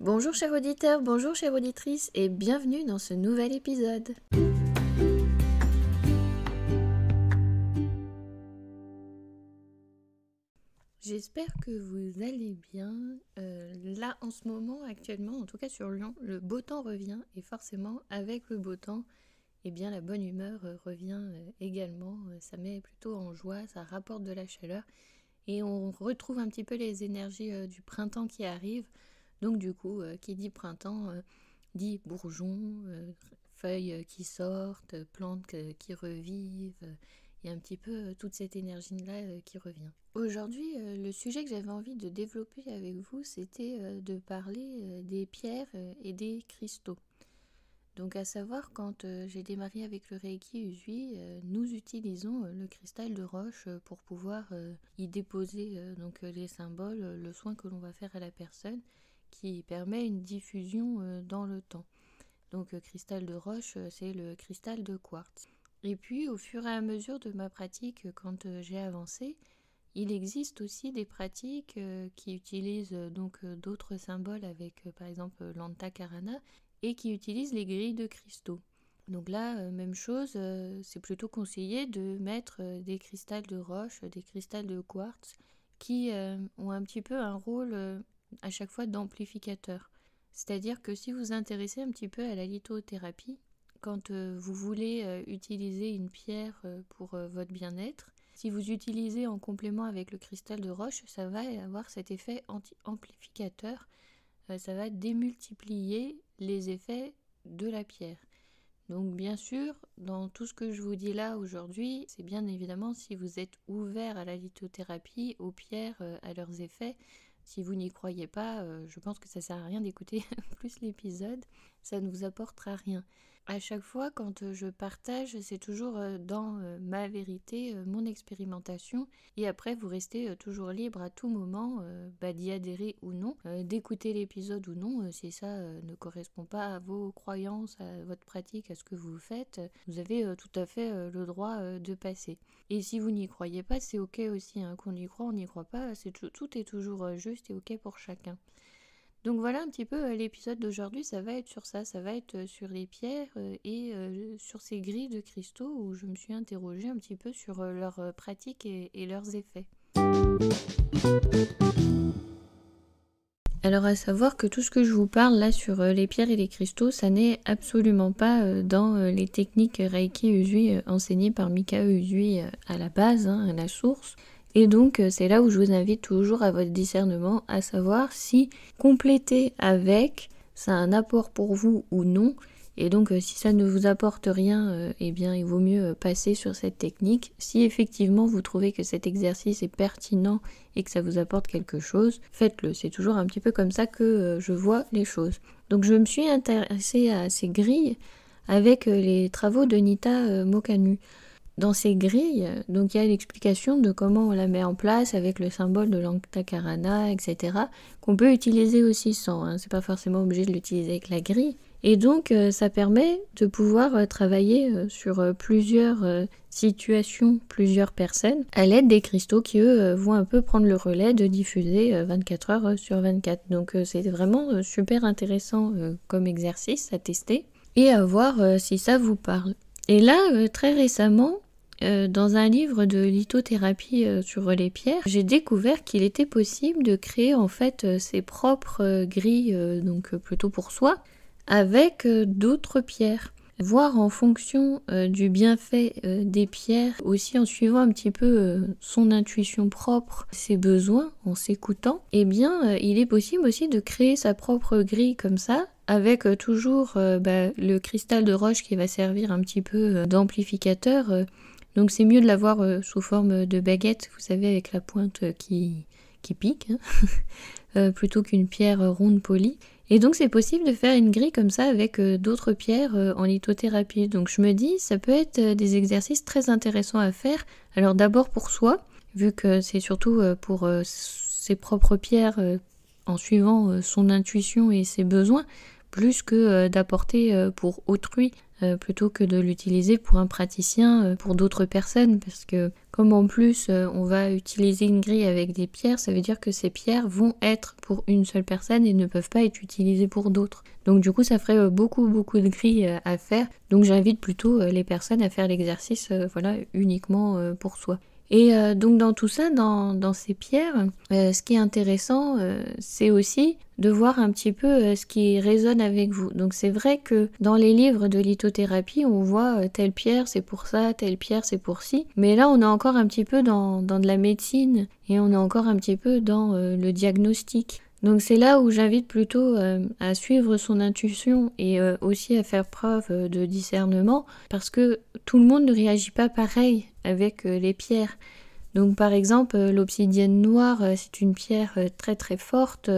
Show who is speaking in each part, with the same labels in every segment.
Speaker 1: Bonjour chers auditeurs, bonjour chères auditrices et bienvenue dans ce nouvel épisode. J'espère que vous allez bien. Là en ce moment actuellement, en tout cas sur Lyon, le beau temps revient et forcément avec le beau temps, la bonne humeur revient également. Ça met plutôt en joie, ça rapporte de la chaleur et on retrouve un petit peu les énergies du printemps qui arrivent. Donc du coup, qui dit printemps, dit bourgeons, feuilles qui sortent, plantes qui revivent, et un petit peu toute cette énergie-là qui revient. Aujourd'hui, le sujet que j'avais envie de développer avec vous, c'était de parler des pierres et des cristaux. Donc à savoir, quand j'ai démarré avec le Reiki Usui, nous utilisons le cristal de roche pour pouvoir y déposer les symboles, le soin que l'on va faire à la personne, qui permet une diffusion dans le temps. Donc cristal de roche, c'est le cristal de quartz. Et puis au fur et à mesure de ma pratique, quand j'ai avancé, il existe aussi des pratiques qui utilisent d'autres symboles avec par exemple l'Antakarana et qui utilisent les grilles de cristaux. Donc là, même chose, c'est plutôt conseillé de mettre des cristals de roche, des cristals de quartz qui ont un petit peu un rôle à chaque fois d'amplificateur. C'est-à-dire que si vous vous intéressez un petit peu à la lithothérapie, quand vous voulez utiliser une pierre pour votre bien-être, si vous utilisez en complément avec le cristal de roche, ça va avoir cet effet amplificateur, ça va démultiplier les effets de la pierre. Donc bien sûr, dans tout ce que je vous dis là aujourd'hui, c'est bien évidemment si vous êtes ouvert à la lithothérapie, aux pierres, à leurs effets. Si vous n'y croyez pas, je pense que ça ne sert à rien d'écouter plus l'épisode, ça ne vous apportera rien. À chaque fois, quand je partage, c'est toujours dans ma vérité, mon expérimentation. Et après, vous restez toujours libre à tout moment d'y adhérer ou non, d'écouter l'épisode ou non. Si ça ne correspond pas à vos croyances, à votre pratique, à ce que vous faites, vous avez tout à fait le droit de passer. Et si vous n'y croyez pas, c'est ok aussi, hein, qu'on y croit, on n'y croit pas, tout est toujours juste et ok pour chacun. Donc voilà un petit peu l'épisode d'aujourd'hui, ça va être sur ça, ça va être sur les pierres et sur ces grilles de cristaux où je me suis interrogée un petit peu sur leurs pratiques et leurs effets. Alors à savoir que tout ce que je vous parle là sur les pierres et les cristaux, ça n'est absolument pas dans les techniques Reiki Usui enseignées par Mikao Usui à la base, à la source. Et donc c'est là où je vous invite toujours à votre discernement, à savoir si compléter avec, ça a un apport pour vous ou non. Et donc si ça ne vous apporte rien, il vaut mieux passer sur cette technique. Si effectivement vous trouvez que cet exercice est pertinent et que ça vous apporte quelque chose, faites-le. C'est toujours un petit peu comme ça que je vois les choses. Donc je me suis intéressée à ces grilles avec les travaux de Nita Mokanu. Dans ces grilles, donc il y a l'explication de comment on la met en place avec le symbole de l'Antakarana, etc., qu'on peut utiliser aussi sans, c'est pas forcément obligé de l'utiliser avec la grille. Et donc ça permet de pouvoir travailler sur plusieurs situations, plusieurs personnes, à l'aide des cristaux qui eux vont un peu prendre le relais de diffuser 24 heures sur 24. Donc c'est vraiment super intéressant comme exercice à tester et à voir si ça vous parle. Et là, très récemment, dans un livre de lithothérapie sur les pierres, j'ai découvert qu'il était possible de créer en fait ses propres grilles, plutôt pour soi, avec d'autres pierres. Voir en fonction du bienfait des pierres, aussi en suivant un petit peu son intuition propre, ses besoins, en s'écoutant, il est possible aussi de créer sa propre grille comme ça, avec toujours le cristal de roche qui va servir un petit peu d'amplificateur. Donc c'est mieux de l'avoir sous forme de baguette, vous savez, avec la pointe qui pique, plutôt qu'une pierre ronde polie. Et donc c'est possible de faire une grille comme ça avec d'autres pierres en lithothérapie. Donc je me dis, ça peut être des exercices très intéressants à faire. Alors d'abord pour soi, vu que c'est surtout pour ses propres pierres en suivant son intuition et ses besoins, plus que d'apporter pour autrui plutôt que de l'utiliser pour un praticien, pour d'autres personnes, parce que comme en plus on va utiliser une grille avec des pierres, ça veut dire que ces pierres vont être pour une seule personne et ne peuvent pas être utilisées pour d'autres. Donc du coup ça ferait beaucoup de grilles à faire, donc j'invite plutôt les personnes à faire l'exercice uniquement pour soi. Et donc dans tout ça, dans ces pierres, ce qui est intéressant, c'est aussi de voir un petit peu ce qui résonne avec vous. Donc c'est vrai que dans les livres de lithothérapie, on voit telle pierre c'est pour ça, telle pierre c'est pour ci. Mais là, on est encore un petit peu dans de la médecine et on est encore un petit peu dans le diagnostic. Donc c'est là où j'invite plutôt à suivre son intuition et aussi à faire preuve de discernement, parce que tout le monde ne réagit pas pareil avec les pierres. Donc par exemple l'obsidienne noire, c'est une pierre très très forte,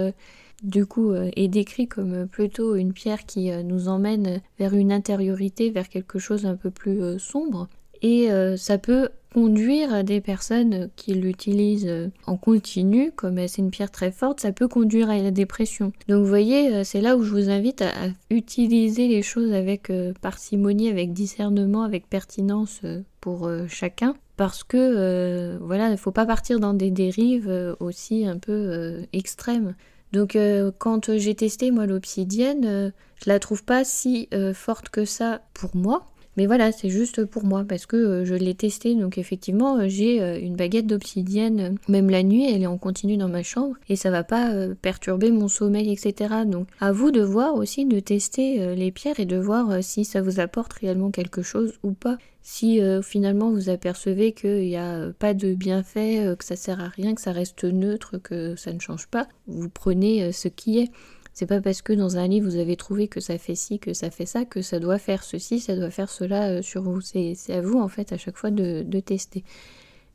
Speaker 1: du coup est décrit comme plutôt une pierre qui nous emmène vers une intériorité, vers quelque chose un peu plus sombre. Et ça peut conduire des personnes qui l'utilisent en continu, comme c'est une pierre très forte, ça peut conduire à la dépression. Donc vous voyez, c'est là où je vous invite à utiliser les choses avec parcimonie, avec discernement, avec pertinence pour chacun. Parce que il ne faut pas partir dans des dérives aussi un peu extrêmes. Donc quand j'ai testé moi l'obsidienne, je la trouve pas si forte que ça pour moi. Mais voilà, c'est juste pour moi parce que je l'ai testé. Donc effectivement, j'ai une baguette d'obsidienne, même la nuit, elle est en continu dans ma chambre et ça va pas perturber mon sommeil, etc. Donc à vous de voir aussi, de tester les pierres et de voir si ça vous apporte réellement quelque chose ou pas. Si finalement vous apercevez qu'il n'y a pas de bienfait, que ça sert à rien, que ça reste neutre, que ça ne change pas, vous prenez ce qui est. C'est pas parce que dans un livre vous avez trouvé que ça fait ci, que ça fait ça, que ça doit faire ceci, ça doit faire cela sur vous. C'est à vous en fait à chaque fois de tester.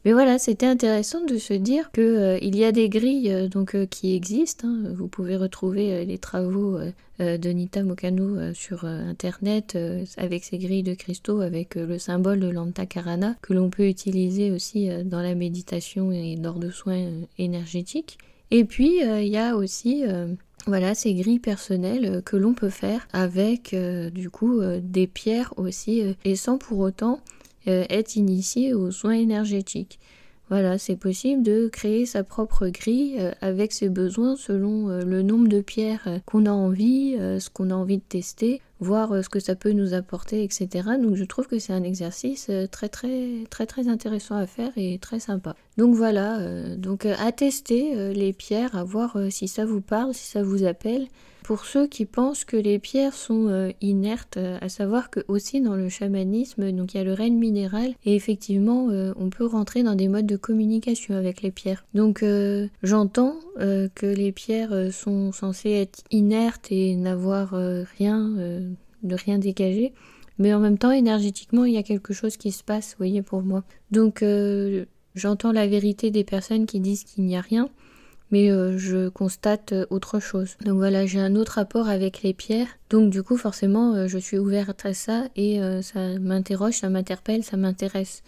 Speaker 1: Mais voilà, c'était intéressant de se dire que il y a des grilles qui existent. Vous pouvez retrouver les travaux de Nita Mokano sur internet avec ces grilles de cristaux, avec le symbole de l'Antakarana que l'on peut utiliser aussi dans la méditation et lors de soins énergétiques. Et puis il y a aussi ces grilles personnelles que l'on peut faire avec des pierres aussi et sans pour autant être initié aux soins énergétiques. Voilà, c'est possible de créer sa propre grille avec ses besoins selon le nombre de pierres qu'on a envie, ce qu'on a envie de tester, voir ce que ça peut nous apporter, etc. Donc je trouve que c'est un exercice très intéressant à faire et très sympa. Donc voilà, à tester les pierres, à voir si ça vous parle, si ça vous appelle. Pour ceux qui pensent que les pierres sont inertes, à savoir que aussi dans le chamanisme, donc il y a le règne minéral et effectivement on peut rentrer dans des modes de communication avec les pierres. Donc j'entends que les pierres sont censées être inertes et n'avoir de rien dégagé, mais en même temps énergétiquement il y a quelque chose qui se passe, vous voyez, pour moi. Donc j'entends la vérité des personnes qui disent qu'il n'y a rien, mais je constate autre chose. Donc voilà, j'ai un autre rapport avec les pierres, donc du coup forcément je suis ouverte à ça et ça m'interroge, ça m'interpelle, ça m'intéresse.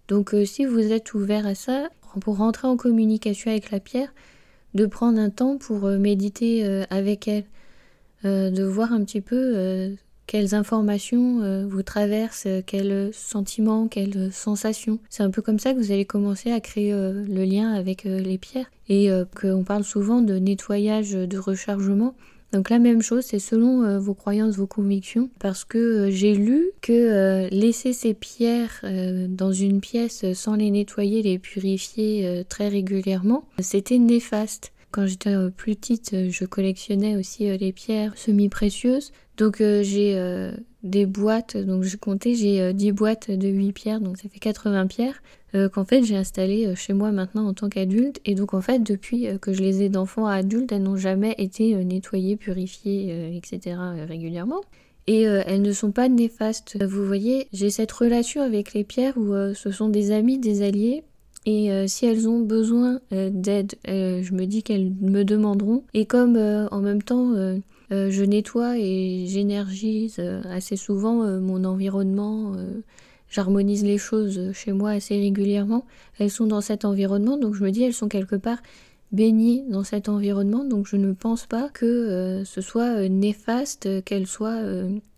Speaker 1: Donc si vous êtes ouvert à ça, pour rentrer en communication avec la pierre, de prendre un temps pour méditer avec elle, de voir un petit peu quelles informations vous traversent, quels sentiments, quelles sensations. C'est un peu comme ça que vous allez commencer à créer le lien avec les pierres. Et qu'on parle souvent de nettoyage, de rechargement. Donc la même chose, c'est selon vos croyances, vos convictions. Parce que j'ai lu que laisser ces pierres dans une pièce sans les nettoyer, les purifier très régulièrement, c'était néfaste. Quand j'étais plus petite, je collectionnais aussi les pierres semi-précieuses. Donc j'ai des boîtes, donc je comptais, j'ai 10 boîtes de 8 pierres, donc ça fait 80 pierres, qu'en fait j'ai installées chez moi maintenant en tant qu'adulte. Et donc en fait depuis que je les ai d'enfant à adulte, elles n'ont jamais été nettoyées, purifiées, etc. régulièrement. Et elles ne sont pas néfastes. Vous voyez, j'ai cette relation avec les pierres où ce sont des amis, des alliés. Et si elles ont besoin d'aide, je me dis qu'elles me demanderont. Et comme en même temps, je nettoie et j'énergise assez souvent mon environnement, j'harmonise les choses chez moi assez régulièrement. Elles sont dans cet environnement, donc je me dis elles sont quelque part baignées dans cet environnement. Donc je ne pense pas que ce soit néfaste qu'elles soient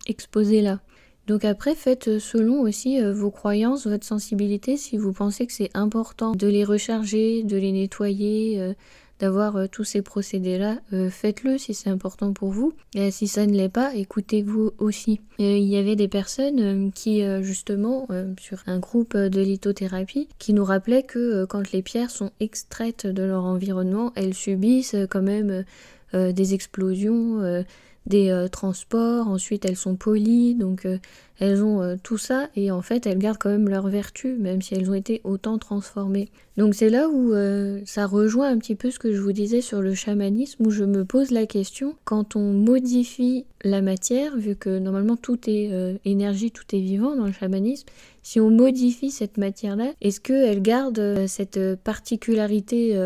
Speaker 1: exposées là. Donc après, faites selon aussi vos croyances, votre sensibilité. Si vous pensez que c'est important de les recharger, de les nettoyer, d'avoir tous ces procédés-là, faites-le si c'est important pour vous. Et si ça ne l'est pas, écoutez-vous aussi. Il y avait des personnes qui, justement, sur un groupe de lithothérapie, qui nous rappelaient que quand les pierres sont extraites de leur environnement, elles subissent quand même des explosions, des transports, ensuite elles sont polies, donc elles ont tout ça, et en fait elles gardent quand même leur vertu, même si elles ont été autant transformées. Donc c'est là où ça rejoint un petit peu ce que je vous disais sur le chamanisme, où je me pose la question, quand on modifie la matière, vu que normalement tout est énergie, tout est vivant dans le chamanisme, si on modifie cette matière-là, est-ce qu'elle garde cette particularité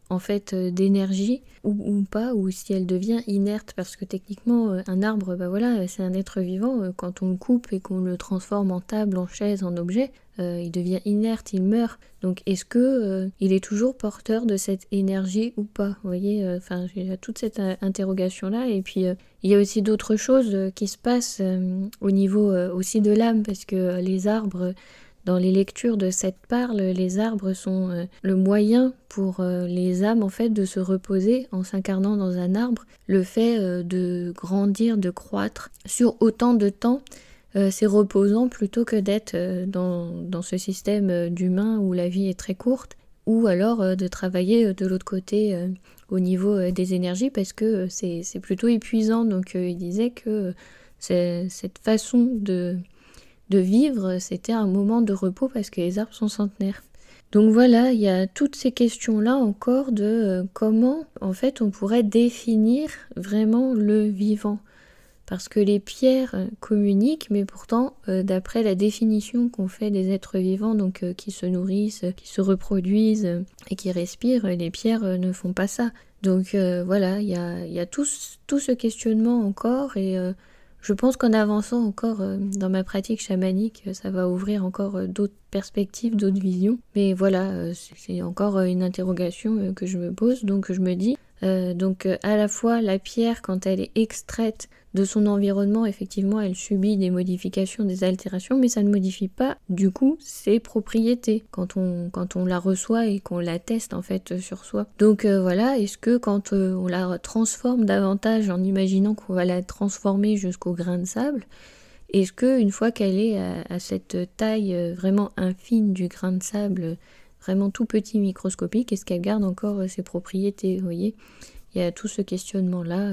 Speaker 1: en fait d'énergie ou pas, ou si elle devient inerte, parce que techniquement un arbre, bah voilà, c'est un être vivant, quand on le coupe et qu'on le transforme en table, en chaise, en objet, il devient inerte, il meurt. Donc est-ce que il est toujours porteur de cette énergie ou pas? Vous voyez, enfin il y a toute cette interrogation là, et puis il y a aussi d'autres choses qui se passent au niveau aussi de l'âme, parce que les arbres, dans les lectures de cette parle, les arbres sont le moyen pour les âmes en fait de se reposer en s'incarnant dans un arbre. Le fait de grandir, de croître sur autant de temps, c'est reposant plutôt que d'être dans ce système d'humain où la vie est très courte, ou alors de travailler de l'autre côté au niveau des énergies, parce que c'est plutôt épuisant. Donc il disait que cette façon de vivre, c'était un moment de repos parce que les arbres sont centenaires. Donc voilà, il y a toutes ces questions-là encore de comment, en fait, on pourrait définir vraiment le vivant. Parce que les pierres communiquent, mais pourtant, d'après la définition qu'on fait des êtres vivants, donc qui se nourrissent, qui se reproduisent et qui respirent, les pierres ne font pas ça. Donc voilà, il y a tout ce questionnement encore, et je pense qu'en avançant encore dans ma pratique chamanique, ça va ouvrir encore d'autres perspectives, d'autres visions. Mais voilà, c'est encore une interrogation que je me pose. Donc je me dis, à la fois la pierre, quand elle est extraite de son environnement, effectivement, elle subit des modifications, des altérations, mais ça ne modifie pas, du coup, ses propriétés quand on la reçoit et qu'on la teste, en fait, sur soi. Donc voilà, est-ce que quand on la transforme davantage, en imaginant qu'on va la transformer jusqu'au grain de sable, est-ce que une fois qu'elle est à cette taille vraiment infime du grain de sable, vraiment tout petit, microscopique, est-ce qu'elle garde encore ses propriétés, vous voyez ? Il y a tout ce questionnement-là,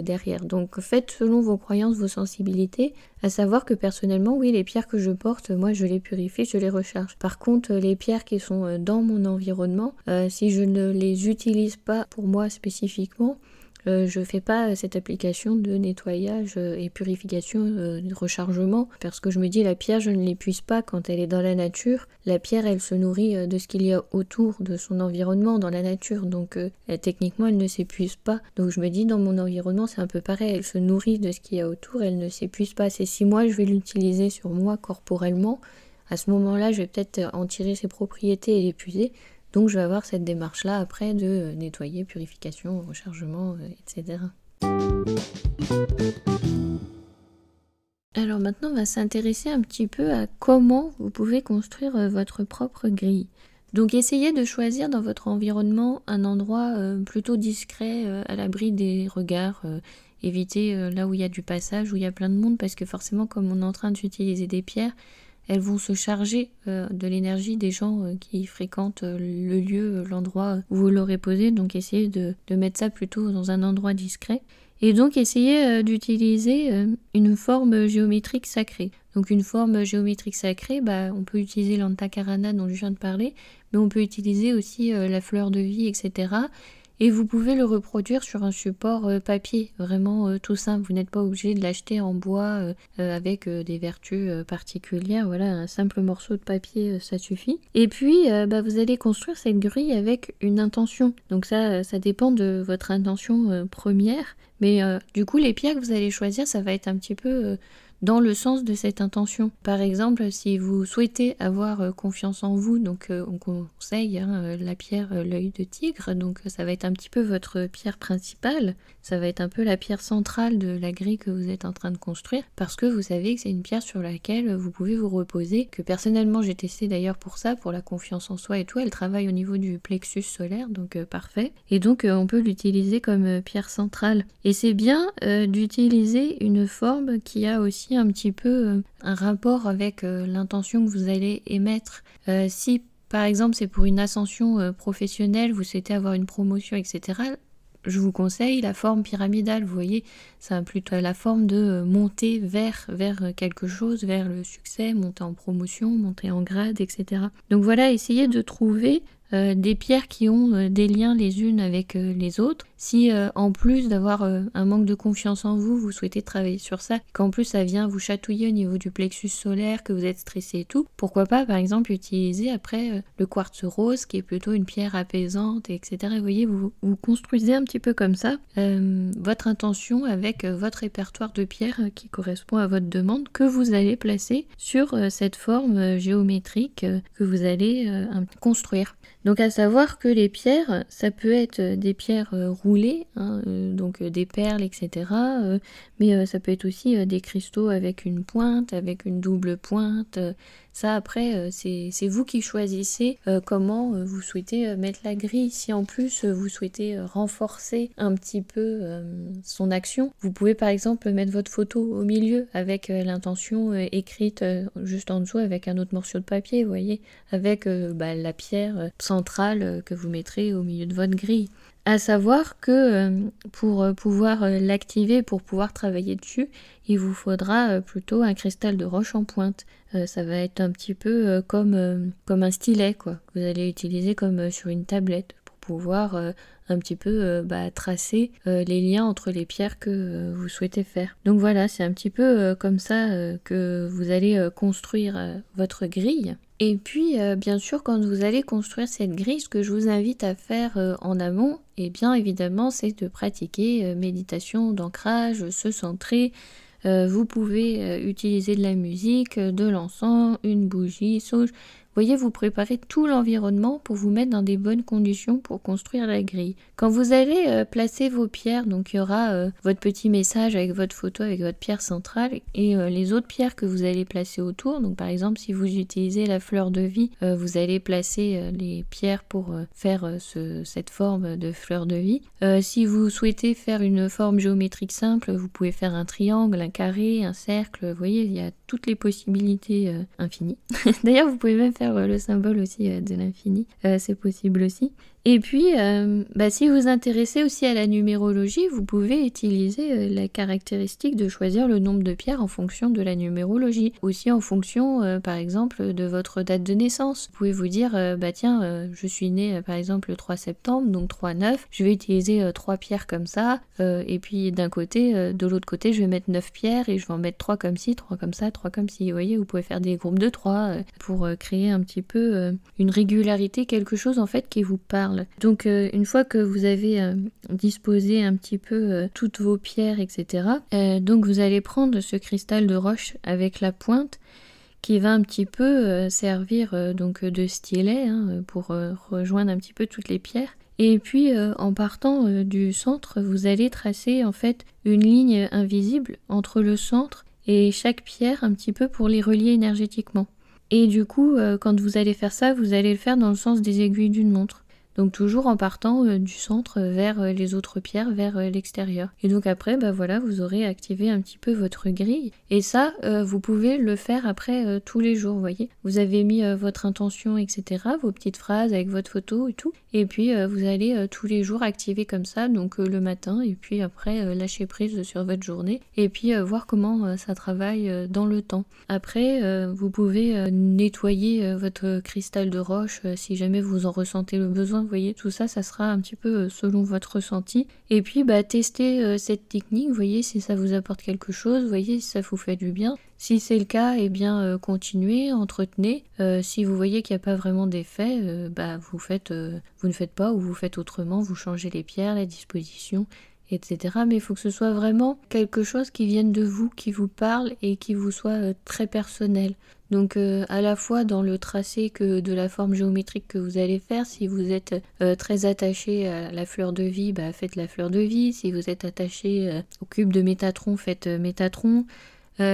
Speaker 1: derrière. Donc faites selon vos croyances, vos sensibilités, à savoir que personnellement, oui, les pierres que je porte, moi je les purifie, je les recharge. Par contre, les pierres qui sont dans mon environnement, si je ne les utilise pas pour moi spécifiquement, je ne fais pas cette application de nettoyage et purification, de rechargement, parce que je me dis la pierre, je ne l'épuise pas quand elle est dans la nature. La pierre, elle se nourrit de ce qu'il y a autour de son environnement dans la nature, donc techniquement elle ne s'épuise pas. Donc je me dis dans mon environnement c'est un peu pareil, elle se nourrit de ce qu'il y a autour, elle ne s'épuise pas. C'est si moi je vais l'utiliser sur moi corporellement, à ce moment-là je vais peut-être en tirer ses propriétés et l'épuiser. Donc je vais avoir cette démarche-là après de nettoyer, purification, rechargement, etc. Alors maintenant, on va s'intéresser un petit peu à comment vous pouvez construire votre propre grille. Donc essayez de choisir dans votre environnement un endroit plutôt discret, à l'abri des regards. Évitez là où il y a du passage, où il y a plein de monde, parce que forcément, comme on est en train d'utiliser des pierres, elles vont se charger de l'énergie des gens qui fréquentent le lieu, l'endroit où vous l'aurez posé. Donc essayez de mettre ça plutôt dans un endroit discret. Et donc essayez d'utiliser une forme géométrique sacrée. Donc une forme géométrique sacrée, on peut utiliser l'antakarana dont je viens de parler, mais on peut utiliser aussi la fleur de vie, etc. Et vous pouvez le reproduire sur un support papier, vraiment tout simple. Vous n'êtes pas obligé de l'acheter en bois avec des vertus particulières. Voilà, un simple morceau de papier, ça suffit. Et puis, vous allez construire cette grille avec une intention. Donc ça dépend de votre intention première. Mais du coup, les pierres que vous allez choisir, ça va être un petit peu dans le sens de cette intention. Par exemple, si vous souhaitez avoir confiance en vous, donc on conseille la pierre l'œil de tigre, donc ça va être un petit peu votre pierre principale, ça va être un peu la pierre centrale de la grille que vous êtes en train de construire, parce que vous savez que c'est une pierre sur laquelle vous pouvez vous reposer, que personnellement j'ai testé d'ailleurs pour ça, pour la confiance en soi et tout, elle travaille au niveau du plexus solaire, donc parfait, et donc on peut l'utiliser comme pierre centrale. Et c'est bien d'utiliser une forme qui a aussi un petit peu un rapport avec l'intention que vous allez émettre. Si par exemple c'est pour une ascension professionnelle, vous souhaitez avoir une promotion, etc., je vous conseille la forme pyramidale, vous voyez, ça a plutôt la forme de monter vers quelque chose, vers le succès, monter en promotion, monter en grade, etc. Donc voilà, essayez de trouver des pierres qui ont des liens les unes avec les autres. Si en plus d'avoir un manque de confiance en vous, vous souhaitez travailler sur ça, qu'en plus ça vient vous chatouiller au niveau du plexus solaire, que vous êtes stressé et tout, pourquoi pas par exemple utiliser après le quartz rose qui est plutôt une pierre apaisante, etc. Vous voyez, vous construisez un petit peu comme ça votre intention avec votre répertoire de pierres qui correspond à votre demande que vous allez placer sur cette forme géométrique que vous allez construire. Donc à savoir que les pierres, ça peut être des pierres roulées, donc des perles, etc. Mais ça peut être aussi des cristaux avec une pointe, avec une double pointe. Ça après, c'est vous qui choisissez comment vous souhaitez mettre la grille. Si en plus vous souhaitez renforcer un petit peu son action, vous pouvez par exemple mettre votre photo au milieu avec l'intention écrite juste en dessous avec un autre morceau de papier, vous voyez, avec la pierre centrale que vous mettrez au milieu de votre grille. À savoir que pour pouvoir l'activer, pour pouvoir travailler dessus, il vous faudra plutôt un cristal de roche en pointe. Ça va être un petit peu comme un stylet, quoi. Vous allez utiliser comme sur une tablette pour pouvoir un petit peu tracer les liens entre les pierres que vous souhaitez faire. Donc voilà, c'est un petit peu comme ça que vous allez construire votre grille. Et puis, bien sûr, quand vous allez construire cette grille, ce que je vous invite à faire en amont, et bien évidemment, c'est de pratiquer méditation d'ancrage, se centrer. Vous pouvez utiliser de la musique, de l'encens, une bougie, sauge. Vous voyez, vous préparez tout l'environnement pour vous mettre dans des bonnes conditions pour construire la grille. Quand vous allez placer vos pierres, donc il y aura votre petit message avec votre photo, avec votre pierre centrale et les autres pierres que vous allez placer autour. Donc par exemple, si vous utilisez la fleur de vie, vous allez placer les pierres pour faire cette forme de fleur de vie. Si vous souhaitez faire une forme géométrique simple, vous pouvez faire un triangle, un carré, un cercle. Vous voyez, il y a toutes les possibilités infinies. D'ailleurs, vous pouvez même faire le symbole aussi de l'infini, c'est possible aussi. Et puis, si vous vous intéressez aussi à la numérologie, vous pouvez utiliser la caractéristique de choisir le nombre de pierres en fonction de la numérologie. Aussi en fonction, par exemple, de votre date de naissance. Vous pouvez vous dire, je suis née par exemple le 3 septembre, donc 3-9, je vais utiliser 3 pierres comme ça, et puis d'un côté, de l'autre côté, je vais mettre 9 pierres et je vais en mettre 3 comme ci, 3 comme ça, 3 comme ci. Vous voyez, vous pouvez faire des groupes de 3 pour créer un petit peu une régularité, quelque chose en fait qui vous parle. Donc une fois que vous avez disposé un petit peu toutes vos pierres, etc., donc vous allez prendre ce cristal de roche avec la pointe qui va un petit peu servir donc de stylet pour rejoindre un petit peu toutes les pierres. Et puis en partant du centre, vous allez tracer en fait une ligne invisible entre le centre et chaque pierre un petit peu pour les relier énergétiquement. Et du coup, quand vous allez faire ça, vous allez le faire dans le sens des aiguilles d'une montre. Donc toujours en partant du centre vers les autres pierres, vers l'extérieur. Et donc après, vous aurez activé un petit peu votre grille. Et ça, vous pouvez le faire après tous les jours, vous voyez. Vous avez mis votre intention, etc., vos petites phrases avec votre photo et tout. Et puis vous allez tous les jours activer comme ça, donc le matin, et puis après lâcher prise sur votre journée. Et puis voir comment ça travaille dans le temps. Après, vous pouvez nettoyer votre cristal de roche si jamais vous en ressentez le besoin. Vous voyez, tout ça, ça sera un petit peu selon votre ressenti. Et puis, testez cette technique, vous voyez, si ça vous apporte quelque chose, vous voyez, si ça vous fait du bien. Si c'est le cas, eh bien, continuez, entretenez. Si vous voyez qu'il n'y a pas vraiment d'effet, vous ne faites pas ou vous faites autrement, vous changez les pierres, la disposition, etc. Mais il faut que ce soit vraiment quelque chose qui vienne de vous, qui vous parle et qui vous soit très personnel. Donc à la fois dans le tracé que de la forme géométrique que vous allez faire, si vous êtes très attaché à la fleur de vie, faites la fleur de vie. Si vous êtes attaché au cube de Métatron, faites Métatron.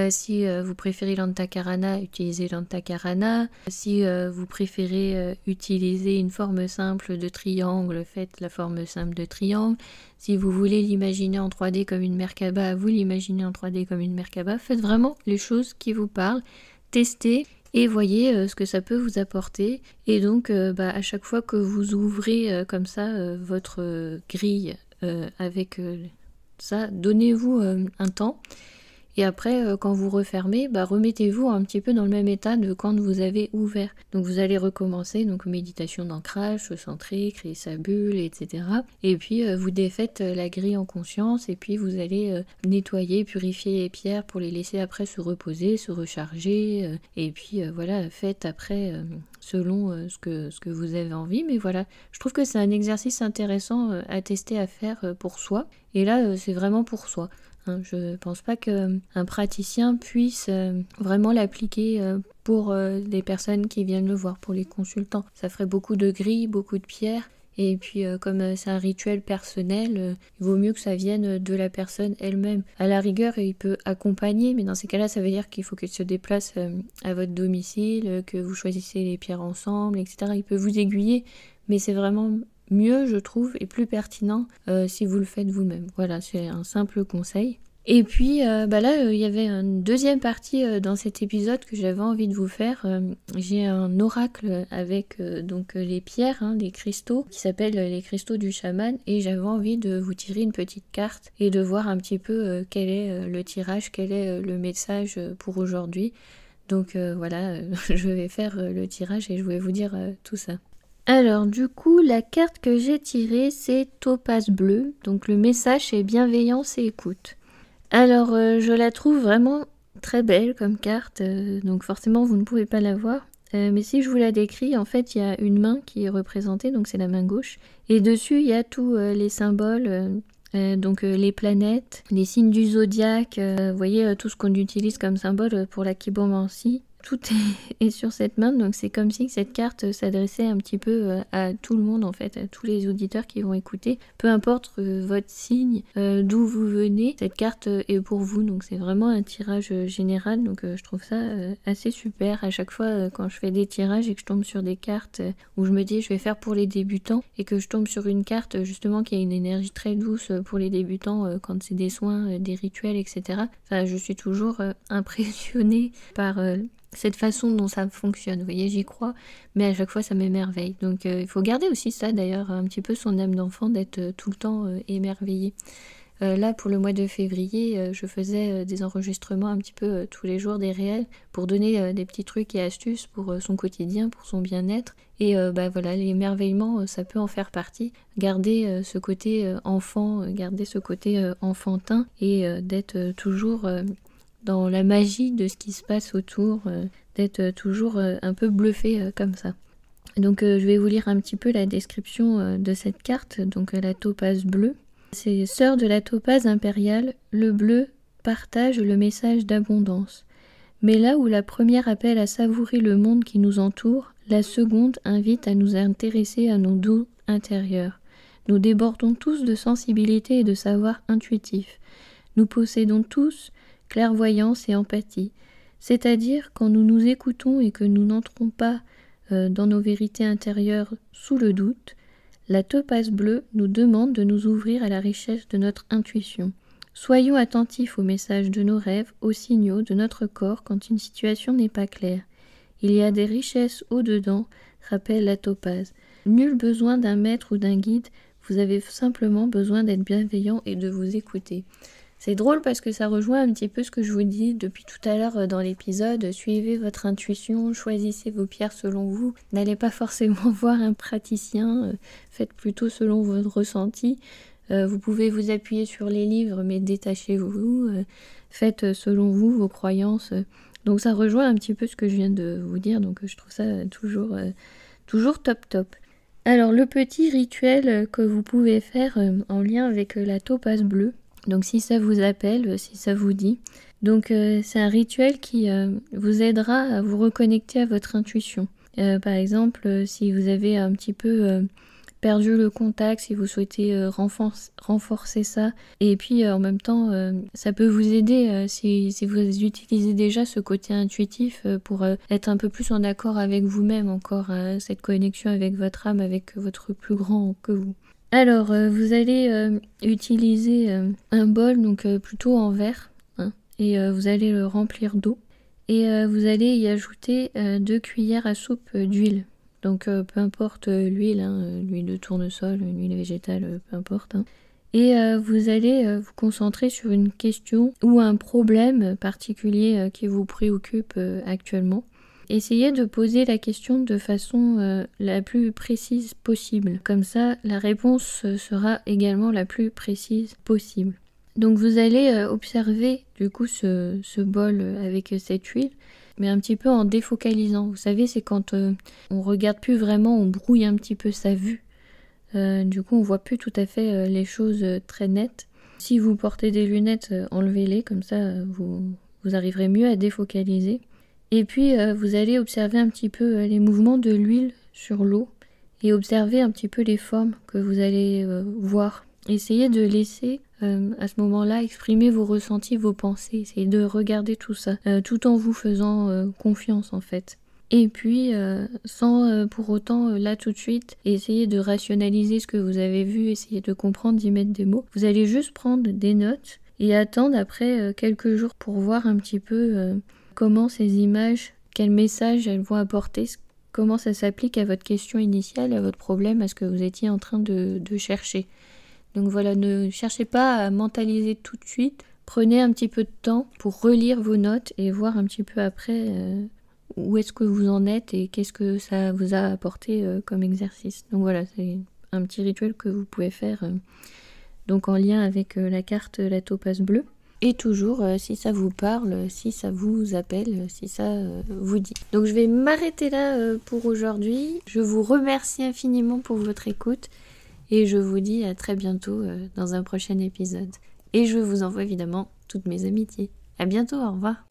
Speaker 1: Si vous préférez l'Antakarana, utilisez l'Antakarana. Si vous préférez utiliser une forme simple de triangle, faites la forme simple de triangle. Si vous voulez l'imaginer en 3D comme une Merkaba, vous l'imaginez en 3D comme une Merkaba. Faites vraiment les choses qui vous parlent, testez et voyez ce que ça peut vous apporter. Et donc à chaque fois que vous ouvrez comme ça votre grille avec ça, donnez-vous un temps. Et après, quand vous refermez, remettez-vous un petit peu dans le même état de quand vous avez ouvert. Donc vous allez recommencer, donc méditation d'ancrage, se centrer, créer sa bulle, etc. Et puis vous défaites la grille en conscience et puis vous allez nettoyer, purifier les pierres pour les laisser après se reposer, se recharger. Et puis voilà, faites après selon ce que vous avez envie. Mais voilà, je trouve que c'est un exercice intéressant à tester, à faire pour soi. Et là, c'est vraiment pour soi. Je ne pense pas qu'un praticien puisse vraiment l'appliquer pour des personnes qui viennent le voir, pour les consultants. Ça ferait beaucoup de grilles, beaucoup de pierres. Et puis comme c'est un rituel personnel, il vaut mieux que ça vienne de la personne elle-même. À la rigueur, il peut accompagner, mais dans ces cas-là, ça veut dire qu'il faut qu'il se déplace à votre domicile, que vous choisissez les pierres ensemble, etc. Il peut vous aiguiller, mais c'est vraiment mieux, je trouve, et plus pertinent si vous le faites vous-même. Voilà, c'est un simple conseil. Et puis là, il y avait une deuxième partie dans cet épisode que j'avais envie de vous faire. J'ai un oracle avec les pierres, les cristaux, qui s'appelle les cristaux du chaman, et j'avais envie de vous tirer une petite carte et de voir un petit peu quel est le tirage, quel est le message pour aujourd'hui. Donc voilà, je vais faire le tirage et je vais vous dire tout ça. Alors du coup, la carte que j'ai tirée, c'est Topaz bleu. Donc le message, c'est bienveillance et écoute. Alors je la trouve vraiment très belle comme carte, donc forcément vous ne pouvez pas la voir. Mais si je vous la décris, en fait il y a une main qui est représentée, donc c'est la main gauche. Et dessus il y a tous les symboles, les planètes, les signes du zodiaque, vous voyez tout ce qu'on utilise comme symbole pour la kybomancie. Tout est sur cette main, donc c'est comme si cette carte s'adressait un petit peu à tout le monde en fait, à tous les auditeurs qui vont écouter. Peu importe votre signe, d'où vous venez, cette carte est pour vous, donc c'est vraiment un tirage général, donc je trouve ça assez super. À chaque fois quand je fais des tirages et que je tombe sur des cartes où je me dis je vais faire pour les débutants et que je tombe sur une carte justement qui a une énergie très douce pour les débutants quand c'est des soins, des rituels, etc. Enfin, je suis toujours impressionnée par cette façon dont ça fonctionne, vous voyez, j'y crois, mais à chaque fois ça m'émerveille. Donc il faut garder aussi ça d'ailleurs, un petit peu son âme d'enfant, d'être tout le temps émerveillé. Là pour le mois de février, je faisais des enregistrements un petit peu tous les jours, des réels, pour donner des petits trucs et astuces pour son quotidien, pour son bien-être. Et voilà, l'émerveillement, ça peut en faire partie. Garder ce côté enfant, garder ce côté enfantin et d'être toujours dans la magie de ce qui se passe autour, d'être toujours un peu bluffé comme ça. Donc je vais vous lire un petit peu la description de cette carte, donc la topaze bleue. C'est sœur de la topaze impériale, le bleu partage le message d'abondance. Mais là où la première appelle à savourer le monde qui nous entoure, la seconde invite à nous intéresser à nos doux intérieurs. Nous débordons tous de sensibilité et de savoir intuitif. Nous possédons tous clairvoyance et empathie, c'est-à-dire quand nous nous écoutons et que nous n'entrons pas dans nos vérités intérieures sous le doute, la topaze bleue nous demande de nous ouvrir à la richesse de notre intuition. Soyons attentifs aux messages de nos rêves, aux signaux de notre corps quand une situation n'est pas claire. Il y a des richesses au-dedans, rappelle la topaze. Nul besoin d'un maître ou d'un guide, vous avez simplement besoin d'être bienveillant et de vous écouter. C'est drôle parce que ça rejoint un petit peu ce que je vous dis depuis tout à l'heure dans l'épisode. Suivez votre intuition, choisissez vos pierres selon vous. N'allez pas forcément voir un praticien, faites plutôt selon votre ressenti. Vous pouvez vous appuyer sur les livres, mais détachez-vous. Faites selon vous vos croyances. Donc ça rejoint un petit peu ce que je viens de vous dire. Donc je trouve ça toujours top top. Alors le petit rituel que vous pouvez faire en lien avec la topaze bleue, donc si ça vous appelle, si ça vous dit. Donc c'est un rituel qui vous aidera à vous reconnecter à votre intuition. Par exemple, si vous avez un petit peu perdu le contact, si vous souhaitez renforcer ça, et puis en même temps, ça peut vous aider si vous utilisez déjà ce côté intuitif pour être un peu plus en accord avec vous-même, encore cette connexion avec votre âme, avec votre plus grand que vous. Alors, vous allez utiliser un bol, donc plutôt en verre, hein, et vous allez le remplir d'eau. Et vous allez y ajouter 2 cuillères à soupe d'huile. Donc peu importe l'huile, hein, l'huile de tournesol, une huile végétale, peu importe. Hein. Et vous allez vous concentrer sur une question ou un problème particulier qui vous préoccupe actuellement. Essayez de poser la question de façon la plus précise possible. Comme ça, la réponse sera également la plus précise possible. Donc vous allez observer du coup ce bol avec cette huile, mais un petit peu en défocalisant. Vous savez, c'est quand on regarde plus vraiment, on brouille un petit peu sa vue. Du coup, on voit plus tout à fait les choses très nettes. Si vous portez des lunettes, enlevez-les, comme ça vous arriverez mieux à défocaliser. Et puis vous allez observer un petit peu les mouvements de l'huile sur l'eau et observer un petit peu les formes que vous allez voir. Essayez de laisser à ce moment-là exprimer vos ressentis, vos pensées. Essayez de regarder tout ça tout en vous faisant confiance en fait. Et puis sans pour autant là tout de suite essayer de rationaliser ce que vous avez vu, essayer de comprendre, d'y mettre des mots. Vous allez juste prendre des notes et attendre après quelques jours pour voir un petit peu comment ces images, quels messages elles vont apporter, comment ça s'applique à votre question initiale, à votre problème, à ce que vous étiez en train de chercher. Donc voilà, ne cherchez pas à mentaliser tout de suite. Prenez un petit peu de temps pour relire vos notes et voir un petit peu après où est-ce que vous en êtes et qu'est-ce que ça vous a apporté comme exercice. Donc voilà, c'est un petit rituel que vous pouvez faire donc en lien avec la carte la topaze bleue. Et toujours, si ça vous parle, si ça vous appelle, si ça vous dit. Donc je vais m'arrêter là pour aujourd'hui. Je vous remercie infiniment pour votre écoute. Et je vous dis à très bientôt dans un prochain épisode. Et je vous envoie évidemment toutes mes amitiés. À bientôt, au revoir.